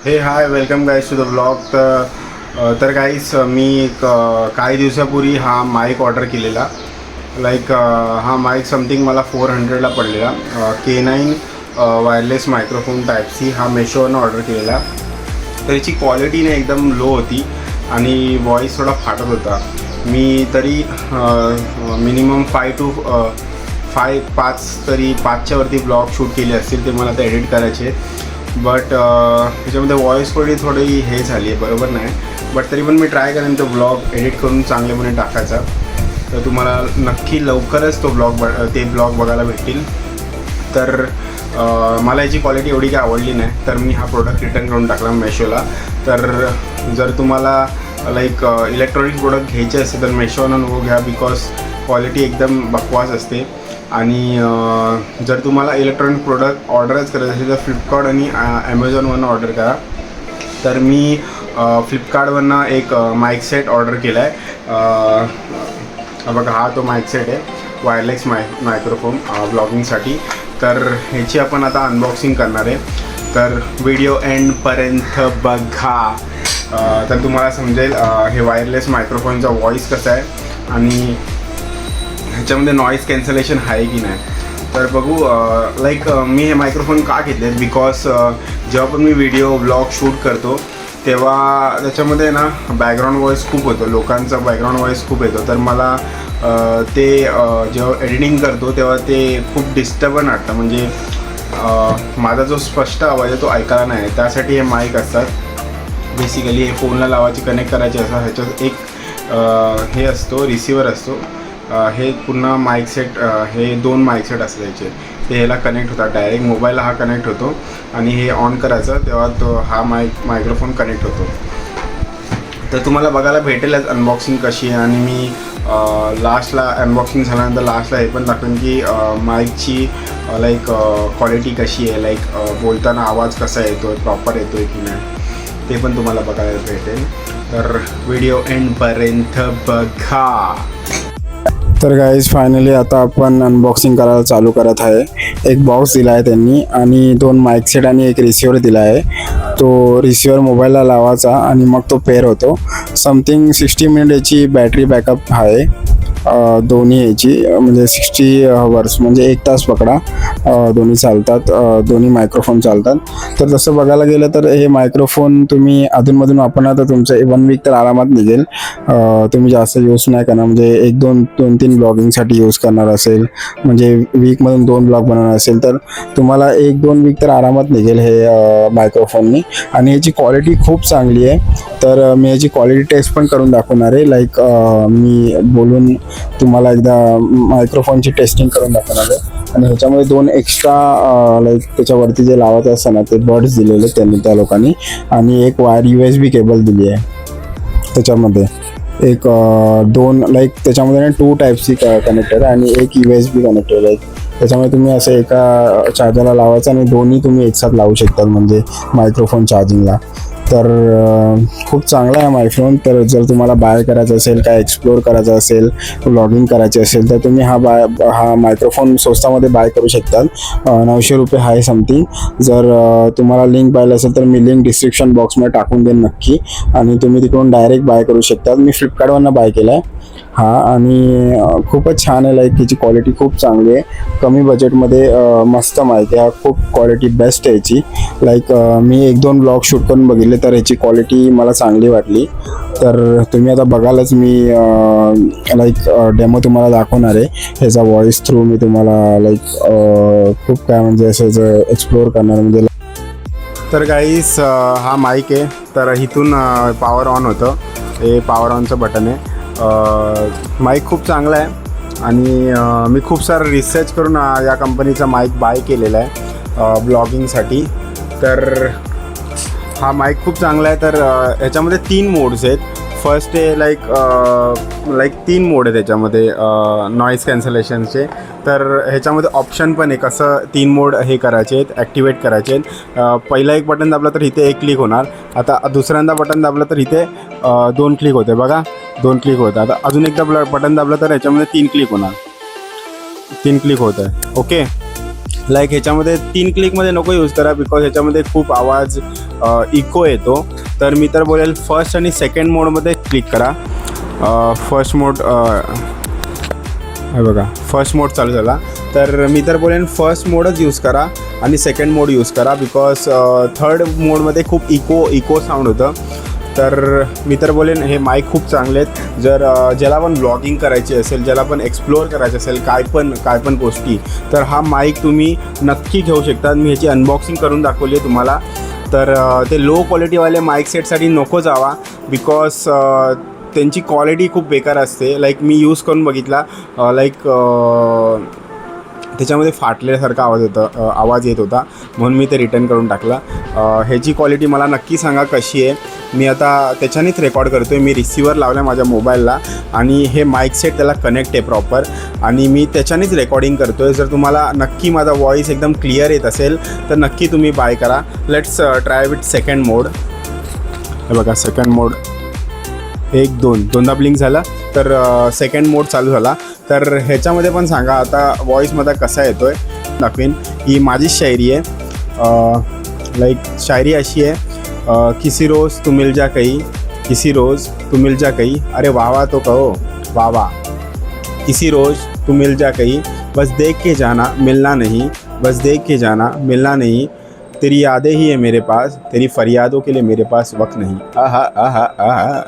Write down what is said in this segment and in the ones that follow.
हे hi welcome guys to the blog. तर guys मी काही दिवसापूर्वी हा माईक ऑर्डर केलेला. हा माईक समथिंग मला 400ला पडलेला. K9 wireless microphone type C हा मेशोवरनं ऑर्डर केलेला. तर याची क्वालिटी ना एकदम लो होती आणि व्हॉईस थोडा फाटत होता. मी तरी मिनिमम 5च्या वरती ब्लॉग शूट केले असतील. ते मला आता एडिट करायचे बट त्याच्यामध्ये व्हॉईस क्वालिटी थोडी हे झाली आहे, बरोबर नाही. बट तरी पण मी ट्राय करेन तो ब्लॉग एडिट करून चांगल्यापणे टाकायचा. तर तुम्हाला नक्की लवकरच तो ब्लॉग बघायला भेटतील. तर मला याची क्वालिटी एवढी काही आवडली नाही, तर मी हा प्रोडक्ट रिटर्न करून टाकला मेशोला. तर जर तुम्हाला इलेक्ट्रॉनिक प्रोडक्ट घ्यायचे असेल तर मेशोवरून नको घ्या, बिकॉज क्वालिटी एकदम बकवास असते. आणि जर तुम्हाला इलेक्ट्रॉनिक प्रोडक्ट ऑर्डरच करायचं असेल तर फ्लिपकार्ट आणि ॲमेझॉनवरनं ऑर्डर करा. तर मी फ्लिपकार्टवरनं एक माईक सेट ऑर्डर केला आहे. बघा, हा तो माईक सेट आहे, वायरलेस मायक्रोफोन ब्लॉगिंगसाठी. तर ह्याची आपण आता अनबॉक्सिंग करणार आहे. तर व्हिडिओ एंडपर्यंत बघा, तर तुम्हाला समजेल हे वायरलेस मायक्रोफोनचा व्हॉईस कसा आहे आणि ह्याच्यामध्ये नॉईज कॅन्सलेशन आहे की नाही. तर बघू. मी हे मायक्रोफोन का घेतले, बिकॉज जेव्हा पण मी व्हिडिओ ब्लॉग शूट करतो तेव्हा त्याच्यामध्ये ना बॅकग्राऊंड व्हॉईस खूप होतो, लोकांचा बॅकग्राऊंड व्हॉईस खूप येतो. तर मला ते जेव्हा एडिटिंग करतो तेव्हा ते खूप डिस्टर्बन वाटतं. म्हणजे माझा जो स्पष्ट आवाज आहे तो ऐकायला नाही. त्यासाठी हे माईक असतात. बेसिकली हे फोनला लावायचे, कनेक्ट करायचे असतात. ह्याच्यात एक हे असतो, रिसिवर असतो. हे पुन्हा माईक सेट, हे 2 माईक सेट असल्याचे ते ह्याला कनेक्ट होतात. डायरेक्ट मोबाईलला हा कनेक्ट होतो आणि हे ऑन करायचं तेव्हा तो हा मायक्रोफोन कनेक्ट होतो. तर तुम्हाला बघायला भेटेलच अनबॉक्सिंग कशी आहे. आणि मी लास्टला अनबॉक्सिंग झाल्यानंतर लास्टला हे पण दाखवेन की माईकची क्वालिटी कशी आहे, बोलताना आवाज कसा येतो आहे, प्रॉपर येतो आहे की नाही, ते पण तुम्हाला बघायला भेटेल. तर व्हिडिओ एंडपर्यंत बघा. तर गाईज फायनली आता आपण अनबॉक्सिंग करायला चालू करत आहे. एक बॉक्स दिला आहे त्यांनी आणि 2 माईक सेट आणि एक रिसिवर दिला आहे. तो रिसिवर मोबाईलला लावायचा आणि मग तो पेअर होतो. समथिंग 60 मिनिट याची बॅटरी बॅकअप आहे दोन्ही याची, म्हणजे 60 हवर्स म्हणजे 1 तास पकडा. दोन्ही चालतात, दोन्ही मायक्रोफोन चालतात. तर तसं बघायला गेलं तर हे मायक्रोफोन तुम्ही अधूनमधून वापरणार तर तुमचं 1 वीक तर आरामात निघेल. तुम्ही जास्त यूज नाही करणार, म्हणजे 2-3 ब्लॉगिंगसाठी यूज करणार असेल, म्हणजे वीकमधून 2 ब्लॉग बनवणार असेल तर तुम्हाला 1-2 वीक तर आरामात निघेल हे मायक्रोफोननी. आणि याची क्वालिटी खूप चांगली आहे. तर मी याची क्वालिटी टेस्ट पण करून दाखवणार आहे. मी बोलून तुम्हाला एकदा मायक्रोफोनची टेस्टिंग करून दाखवणार आहे. आणि ह्याच्यामध्ये 2 एक्स्ट्रा त्याच्यावरती जे लावायचं असतं ना ते बर्ड्स दिलेले त्यांनी त्या लोकांनी. आणि एक वायर USB केबल दिली आहे त्याच्यामध्ये. एक 2 त्याच्यामध्ये 2 टाईपची कनेक्टर आणि एक USB कनेक्टर आहे. त्याच्यामुळे तुम्ही असं एका चार्जरला लावायचं आणि दोन्ही तुम्ही एकसाथ लावू शकतात, म्हणजे मायक्रोफोन चार्जिंगला. तर खूप चांगला आहे मायक्रोफोन. तर जर तुम्हाला बाय करायचं असेल, काय एक्सप्लोअर करायचं असेल, व्लॉगिंग करायचे असेल तर तुम्ही हा मायक्रोफोन स्वस्तामध्ये बाय करू शकतात. 900 रुपये आहे समथिंग. जर तुम्हाला लिंक पाहिलं असेल तर मी लिंक डिस्क्रिप्शन बॉक्समध्ये टाकून देईन नक्की, आणि तुम्ही तिकडून डायरेक्ट बाय करू शकतात. मी फ्लिपकार्टवरनं बाय केला आहे हा, आणि खूपच छान आहे. याची क्वालिटी खूप चांगली आहे. कमी बजेटमध्ये मस्त माईक आहे. खूप क्वालिटी बेस्ट आहे याची. मी 1-2 ब्लॉग शूट करून बघितले तर याची क्वालिटी मला चांगली वाटली. तर तुम्ही आता बघालच, मी डेमो तुम्हाला दाखवणार आहे. ह्याचा व्हॉइस थ्रू मी तुम्हाला खूप काय म्हणजे असं एक्सप्लोअर करणार म्हणजे. तर गाईस हा माईक आहे. तर इथून पॉवर ऑन होतं, हे पॉवर ऑनचं बटन आहे. माईक खूप चांगला आहे आणि मी खूप सारं रिसर्च करून या कंपनीचा माईक बाय केलेला आहे ब्लॉगिंगसाठी. तर हा माईक खूप चांगला आहे. तर ह्याच्यामध्ये 3 मोड्स आहेत. फर्स्ट आहे 3 मोड आहे त्याच्यामध्ये नॉईज कॅन्सलेशनचे. तर ह्याच्यामध्ये ऑप्शन पण आहे कसं 3 मोड हे करायचे आहेत, ॲक्टिवेट करायचे आहेत. पहिला एक बटन दाबलं तर इथे 1 क्लिक होणार. आता दुसऱ्यांदा बटन दाबलं तर इथे 2 क्लिक होते. बघा, 2 क्लिक होतं. आता अजून एकदा बटन दाबलं तर ह्याच्यामध्ये 3 क्लिक होणार. 3 क्लिक होत आहे. ओके. ह्याच्यामध्ये 3 क्लिकमध्ये नको यूज करा, बिकॉज ह्याच्यामध्ये खूप आवाज इको येतो. तर मी तर बोलेल फर्स्ट आणि सेकंड मोडमध्ये क्लिक करा. फर्स्ट मोड हे बघा, फर्स्ट मोड चालू झाला. तर मी तर बोलेन फर्स्ट मोडच यूज करा आणि सेकंड मोड यूज करा, बिकॉज थर्ड मोडमध्ये खूप इको साऊंड होतं. तर मी तर बोलेन हे माईक खूप चांगले आहेत. जर ज्याला पण ब्लॉगिंग करायची असेल, ज्याला पण एक्सप्लोअर करायचं असेल काय पण गोष्टी, तर हा माईक तुम्ही नक्की घेऊ शकता. मी ह्याची अनबॉक्सिंग करून दाखवली आहे तुम्हाला. तर ते लो क्वालिटीवाले माईक सेटसाठी नको जावा, बिकॉज त्यांची क्वालिटी खूप बेकार असते. लाईक मी यूज करून बघितला, त्याच्यामध्ये फाटल्यासारखा आवाज येत होता, म्हणून मी ते रिटर्न करून टाकला. ह्याची क्वालिटी मला नक्की सांगा कशी आहे. मी आता त्याच्यानेच रेकॉर्ड करतो आहे. मी रिसिवर लावला आहे माझ्या मोबाईलला आणि हे माईक सेट त्याला कनेक्ट आहे प्रॉपर, आणि मी त्याच्यानेच रेकॉर्डिंग करतो आहे. जर तुम्हाला नक्की माझा व्हॉईस एकदम क्लिअर येत असेल तर नक्की तुम्ही बाय करा. लेट्स ट्राय विथ सेकंड मोड. हे बघा, सेकंड मोड 1 2 दोनदा ब्लिंक झाला, तर सेकंड मोड चालू झाला. तर ह्याच्यामध्ये पण सांगा आता व्हॉईस माझा कसा येतो आहे दाखवीन. ही माझीच शायरी आहे. लाईक शायरी अशी आहे, किसी रोज़ तू मिल जा कहीं, किसी रोज़ तू मिल जा कहीं, अरे वाह वाह तो कहो वाह वाह. किसी रोज़ तू मिल जा कहीं, बस देख के जाना मिलना नहीं, बस देख के जाना मिलना नहीं, तेरी यादें ही है मेरे पास, तेरी फरियादों के लिए मेरे पास वक्त नहीं. आहा आहा आहा.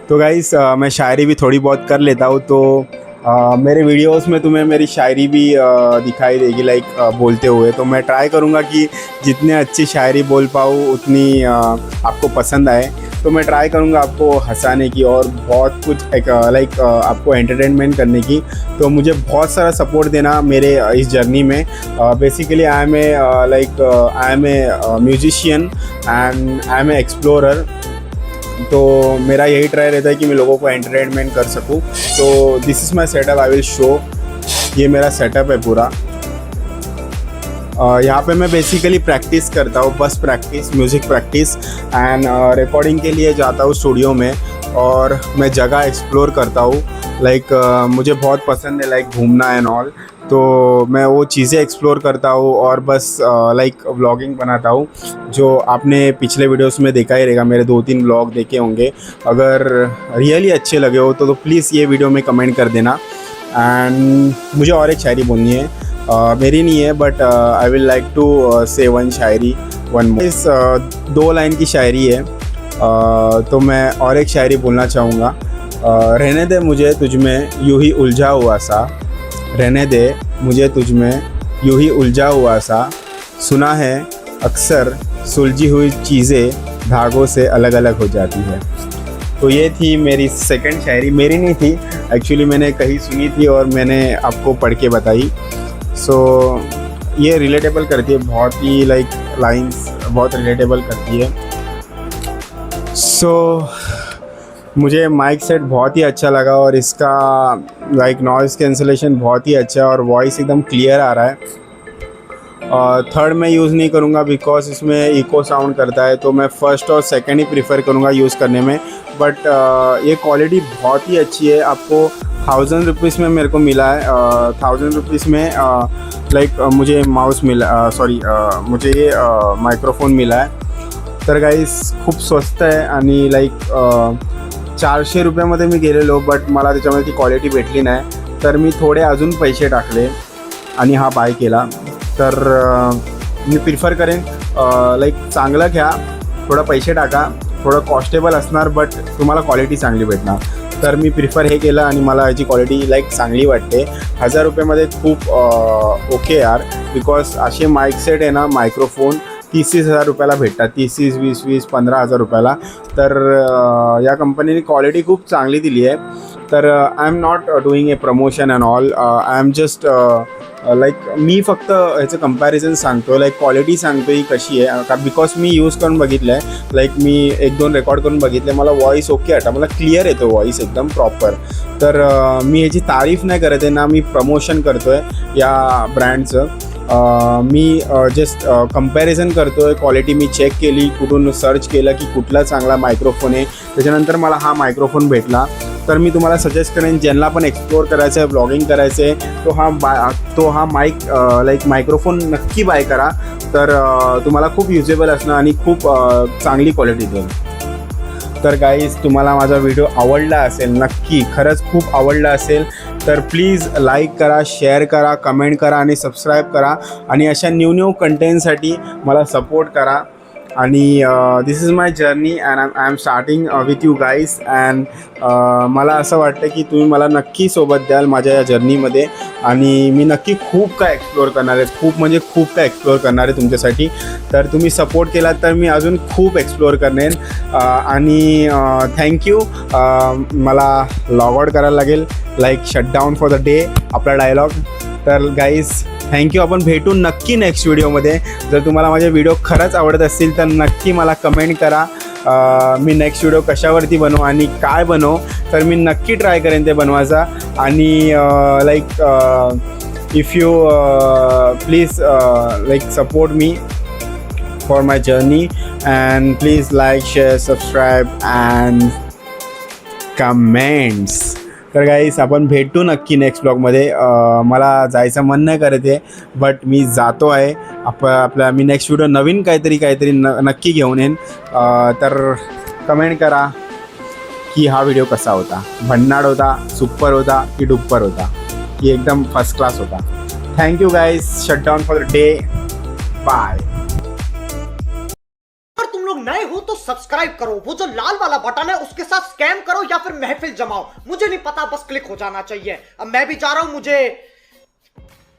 तो गाइस मैं शायरी भी थोड़ी बहुत कर लेता हूँ, तो मेरे वीडियोस में तुम्हें मेरी शायरी भी दिखाई देगी, लाइक बोलते हुए. तो मैं ट्राई करूँगा कि जितने अच्छी शायरी बोल पाऊँ उतनी आपको पसंद आए. तो मैं ट्राई करूँगा आपको हंसाने की और बहुत कुछ एक आपको एंटरटेनमेंट करने की. तो मुझे बहुत सारा सपोर्ट देना मेरे इस जर्नी में. Basically I am a musician and I am a explorer. तो मेरा यही ट्राई रहता है कि मैं लोगों को एंटरटेनमेंट कर सकूं. तो this is my setup, I will show. ये मेरा सेटअप है पूरा. यहाँ पे मैं बेसिकली प्रैक्टिस करता हूँ, बस practice, music practice and recording के लिए जाता हूँ स्टूडियो में, और मैं जगह एक्सप्लोर करता हूँ. मुझे बहुत पसंद है घूमना एंड ऑल, तो मैं वो चीज़ें एक्सप्लोर करता हूँ और बस व्लॉगिंग बनाता हूँ. जो आपने पिछले वीडियोस में देखा ही रहेगा, मेरे 2-3 व्लॉग देखे होंगे. अगर रियली अच्छे लगे हो तो प्लीज़ ये वीडियो में कमेंट कर देना. एंड मुझे और एक शायरी बोलनी है, मेरी नहीं है, but I will like to say one शायरी, वन मोर. इस 2 लाइन की शायरी है, तो मैं और एक शायरी बोलना चाहूँगा. रहने दे मुझे तुझ में यूँ ही उलझा हुआ सा, रहने दे मुझे तुझ में यूँ ही उलझा हुआ सा, सुना है अक्सर सुलझी हुई चीज़ें धागों से अलग अलग हो जाती है. तो ये थी मेरी सेकंड शायरी. मेरी नहीं थी एक्चुअली, मैंने कहीं सुनी थी और मैंने आपको पढ़ के बताई. सो ये रिलेटेबल करती है, बहुत ही लाइंस बहुत रिलेटेबल करती है. सो मुझे माइक सेट बहुत ही अच्छा लगा, और इसका नॉइज़ कैंसलेशन बहुत ही अच्छा है, और वॉइस एकदम क्लियर आ रहा है. थर्ड में यूज़ नहीं करूँगा बिकॉज इसमें इको साउंड करता है, तो मैं फर्स्ट और सेकंड ही प्रीफर करूँगा यूज़ करने में. बट ये क्वालिटी बहुत ही अच्छी है. आपको 1000 रुपीज़ में मेरे को मिला है. 1000 रुपीज़ में मुझे माउस मिला, मुझे ये मायक्रोफोन मिला है. तर गाईस खूप स्वस्त आहे, आणि 400 रुपयामध्ये मी गेलेलो, बट मला त्याच्यामध्ये ती क्वालिटी भेटली नाही. तर मी थोडे अजून पैसे टाकले आणि हा बाय केला. तर मी प्रिफर करेन चांगलं घ्या, थोडं पैसे टाका, थोडं कॉस्टेबल असणार, बट तुम्हाला क्वालिटी चांगली भेटणार. तर मी प्रिफर हे केलं आणि मला याची क्वालिटी चांगली वाटते. 1000 रुपयामध्ये खूप ओके यार, बिकॉज असे माईक सेट आहे ना, मायक्रोफोन 30,000 रुपयाला भेटतात. 30, 20, 15,000 रुपयाला. तर या कंपनीने क्वालिटी खूप चांगली दिली आहे. तर I am not doing a promotion and all, I am just me फक्त ह्याचं कंपॅरिझन सांगतो, क्वालिटी सांगतो ही कशी आहे. का बिकॉज मी यूज करून बघितलं आहे, मी 1-2 रेकॉर्ड करून बघितले, मला वॉईस ओके वाटतं, मला क्लिअर येतो वॉईस एकदम प्रॉपर. तर मी ह्याची तारीफ नाही करत आहे ना, मी प्रमोशन करतो आहे या ब्रँडचं. मी जस्ट कंपॅरिझन करतो आहे. क्वालिटी मी चेक केली, कुठून सर्च केलं की कुठला चांगला मायक्रोफोन आहे, त्याच्यानंतर मला हा मायक्रोफोन भेटला. तर मी तुम्हाला सजेस्ट करेन ज्यांना पण एक्सप्लोअर करायचं आहे, ब्लॉगिंग करायचं आहे, तो हा मायक्रोफोन नक्की बाय करा. तर तुम्हाला खूप युजेबल असणं आणि खूप चांगली क्वालिटी देईल. तर गाईज, तुम्हाला माझा व्हिडिओ आवडला असेल, नक्की खरंच खूप आवडला असेल तर प्लीज लाईक करा, शेअर करा, कमेंट करा आणि सबस्क्राईब करा. आणि अशा न्यू कंटेंटसाठी मला सपोर्ट करा. आणि this is my journey and I am starting with you guys. And मला असं वाटतं की तुम्ही मला नक्की सोबत द्याल माझ्या या जर्नीमध्ये. आणि मी नक्की खूप काय एक्सप्लोअर करणार आहे, खूप काय एक्सप्लोअर करणार आहे तुमच्यासाठी. तर तुम्ही सपोर्ट केलात तर मी अजून खूप एक्सप्लोअर करेन. आणि थँक्यू. मला लॉग आउट करायला लागेल, like shutdown for the day आपला डायलॉग. तर गाईज, थँक्यू. आपण भेटू नक्की नेक्स्ट व्हिडिओमध्ये. जर तुम्हाला माझे व्हिडिओ खरंच आवडत असतील तर नक्की मला कमेंट करा. मी नेक्स्ट व्हिडिओ कशावरती बनवू आणि काय बनवू, तर मी नक्की ट्राय करेन ते बनवायचा. आणि if you please support me for my journey. And please like, share, subscribe and comments. तर गाईस, आपण भेटू नक्की नेक्स्ट ब्लॉगमध्ये. मला जायचं मन नाही करत आहे, बट मी जातो आहे. मी नेक्स्ट व्हिडिओ नवीन काहीतरी नक्की घेऊन येईन. तर कमेंट करा की हा व्हिडिओ कसा होता, भन्नाट होता, सुपर होता की डुप्पर होता की एकदम फर्स्ट क्लास होता. Thank you guys. Shutdown for the day. Bye. अगर तुम लोग नए हो तो सब्सक्राइब करो, वो जो लाल वाला बटन है उसके साथ स्कैम करो या फिर महफिल जमाओ, मुझे नहीं पता, बस क्लिक हो जाना चाहिए. अब मैं भी जा रहा हूं, मुझे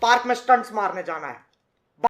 पार्क में स्टंट्स मारने जाना है.